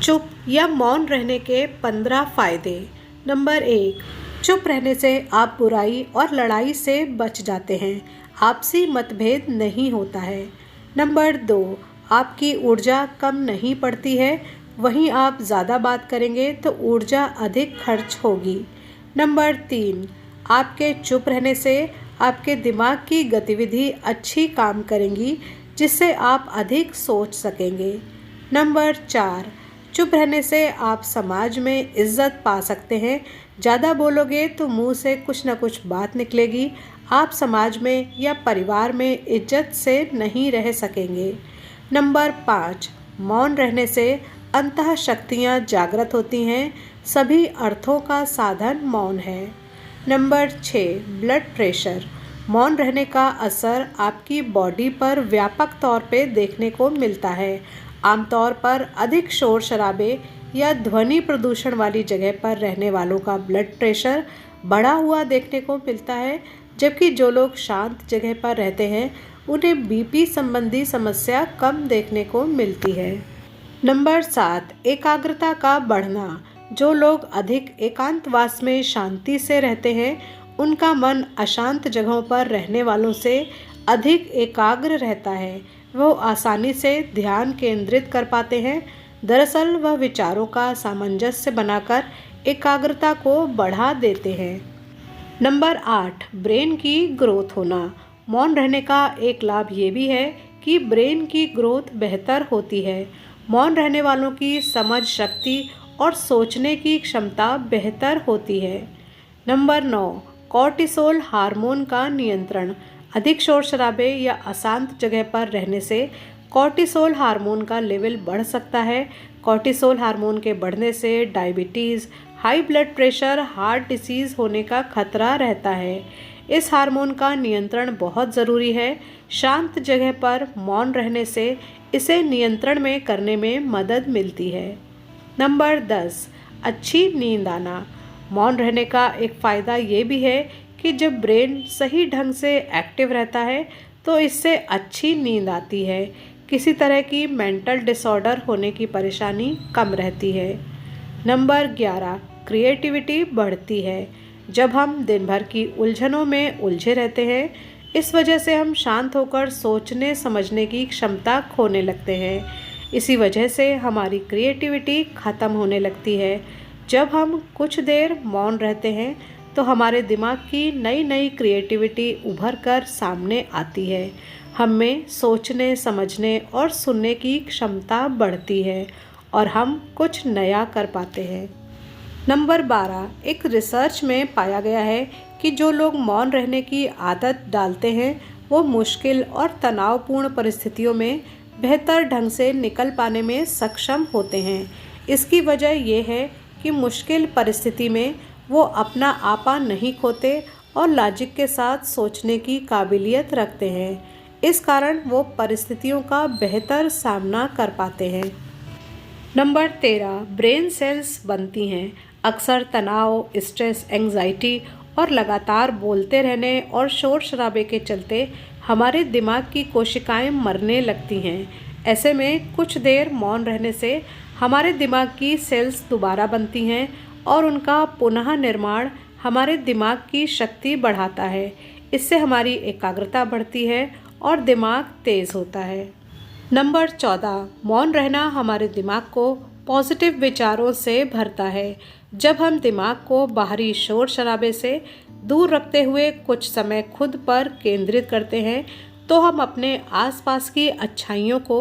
चुप या मौन रहने के 15 फायदे। नंबर 1, चुप रहने से आप बुराई और लड़ाई से बच जाते हैं। आपसी मतभेद नहीं होता है। नंबर 2, आपकी ऊर्जा कम नहीं पड़ती है। वहीं आप ज़्यादा बात करेंगे तो ऊर्जा अधिक खर्च होगी। नंबर 3, आपके चुप रहने से आपके दिमाग की गतिविधि अच्छी काम करेंगी, जिससे आप अधिक सोच सकेंगे। नंबर 4, चुप रहने से आप समाज में इज्जत पा सकते हैं। ज़्यादा बोलोगे तो मुंह से कुछ न कुछ बात निकलेगी। आप समाज में या परिवार में इज्जत से नहीं रह सकेंगे। नंबर 5, मौन रहने से अंतः शक्तियाँ जागृत होती हैं। सभी अर्थों का साधन मौन है। Number 6, blood pressure. मौन रहने का असर आपकी बॉडी पर व्यापक तौर पे देखने को मिलता है। आमतौर पर अधिक शोर शराबे या ध्वनि प्रदूषण वाली जगह पर रहने वालों का ब्लड प्रेशर बढ़ा हुआ देखने को मिलता है, जबकि जो लोग शांत जगह पर रहते हैं उन्हें बीपी संबंधी समस्या कम देखने को मिलती है। नंबर 7, एकाग्रता का बढ़ना। जो लोग अधिक एकांतवास में शांति से रहते हैं उनका मन अशांत जगहों पर रहने वालों से अधिक एकाग्र रहता है। वो आसानी से ध्यान केंद्रित कर पाते हैं। दरअसल वह विचारों का सामंजस्य बनाकर एकाग्रता को बढ़ा देते हैं। नंबर 8, ब्रेन की ग्रोथ होना। मौन रहने का एक लाभ ये भी है कि ब्रेन की ग्रोथ बेहतर होती है। मौन रहने वालों की समझ शक्ति और सोचने की क्षमता बेहतर होती है। नंबर 9, कॉर्टिसोल हार्मोन का नियंत्रण। अधिक शोर शराबे या अशांत जगह पर रहने से कॉर्टिसोल हार्मोन का लेवल बढ़ सकता है। कॉर्टिसोल हार्मोन के बढ़ने से diabetes, high blood pressure, heart disease होने का खतरा रहता है। इस हार्मोन का नियंत्रण बहुत ज़रूरी है। शांत जगह पर मौन रहने से इसे नियंत्रण में करने में मदद मिलती है। नंबर 10, अच्छी नींद आना। मौन रहने का एक फ़ायदा ये भी है कि जब ब्रेन सही ढंग से एक्टिव रहता है तो इससे अच्छी नींद आती है। किसी तरह की मेंटल डिसऑर्डर होने की परेशानी कम रहती है। नंबर 11, क्रिएटिविटी बढ़ती है। जब हम दिन भर की उलझनों में उलझे रहते हैं, इस वजह से हम शांत होकर सोचने समझने की क्षमता खोने लगते हैं। इसी वजह से हमारी क्रिएटिविटी ख़त्म होने लगती है। जब हम कुछ देर मौन रहते हैं तो हमारे दिमाग की नई नई क्रिएटिविटी उभर कर सामने आती है। हम में सोचने समझने और सुनने की क्षमता बढ़ती है और हम कुछ नया कर पाते हैं। नंबर 12, एक रिसर्च में पाया गया है कि जो लोग मौन रहने की आदत डालते हैं वो मुश्किल और तनावपूर्ण परिस्थितियों में बेहतर ढंग से निकल पाने में सक्षम होते हैं। इसकी वजह यह है कि मुश्किल परिस्थिति में वो अपना आपा नहीं खोते और लॉजिक के साथ सोचने की काबिलियत रखते हैं। इस कारण वो परिस्थितियों का बेहतर सामना कर पाते हैं। नंबर 13, ब्रेन सेल्स बनती हैं। अक्सर तनाव, स्ट्रेस, एंग्जाइटी और लगातार बोलते रहने और शोर शराबे के चलते हमारे दिमाग की कोशिकाएं मरने लगती हैं। ऐसे में कुछ देर मौन रहने से हमारे दिमाग की सेल्स दोबारा बनती हैं और उनका पुनः निर्माण हमारे दिमाग की शक्ति बढ़ाता है। इससे हमारी एकाग्रता बढ़ती है और दिमाग तेज़ होता है। नंबर 14, मौन रहना हमारे दिमाग को पॉजिटिव विचारों से भरता है। जब हम दिमाग को बाहरी शोर शराबे से दूर रखते हुए कुछ समय खुद पर केंद्रित करते हैं तो हम अपने आसपास की अच्छाइयों को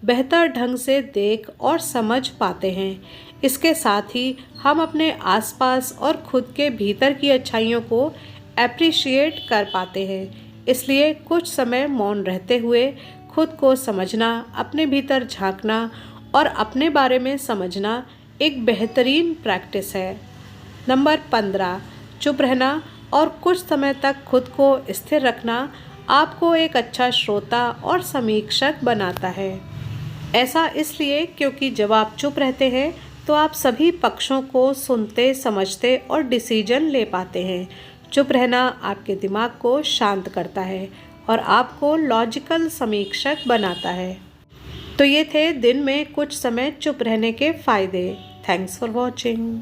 बेहतर ढंग से देख और समझ पाते हैं। इसके साथ ही हम अपने आसपास और खुद के भीतर की अच्छाइयों को एप्रिशिएट कर पाते हैं। इसलिए कुछ समय मौन रहते हुए खुद को समझना, अपने भीतर झांकना और अपने बारे में समझना एक बेहतरीन प्रैक्टिस है। नंबर 15, चुप रहना और कुछ समय तक खुद को स्थिर रखना आपको एक अच्छा श्रोता और समीक्षक बनाता है। ऐसा इसलिए क्योंकि जब आप चुप रहते हैं तो आप सभी पक्षों को सुनते, समझते और डिसीजन ले पाते हैं। चुप रहना आपके दिमाग को शांत करता है और आपको लॉजिकल समीक्षक बनाता है। तो ये थे दिन में कुछ समय चुप रहने के फ़ायदे। Thanks for watching.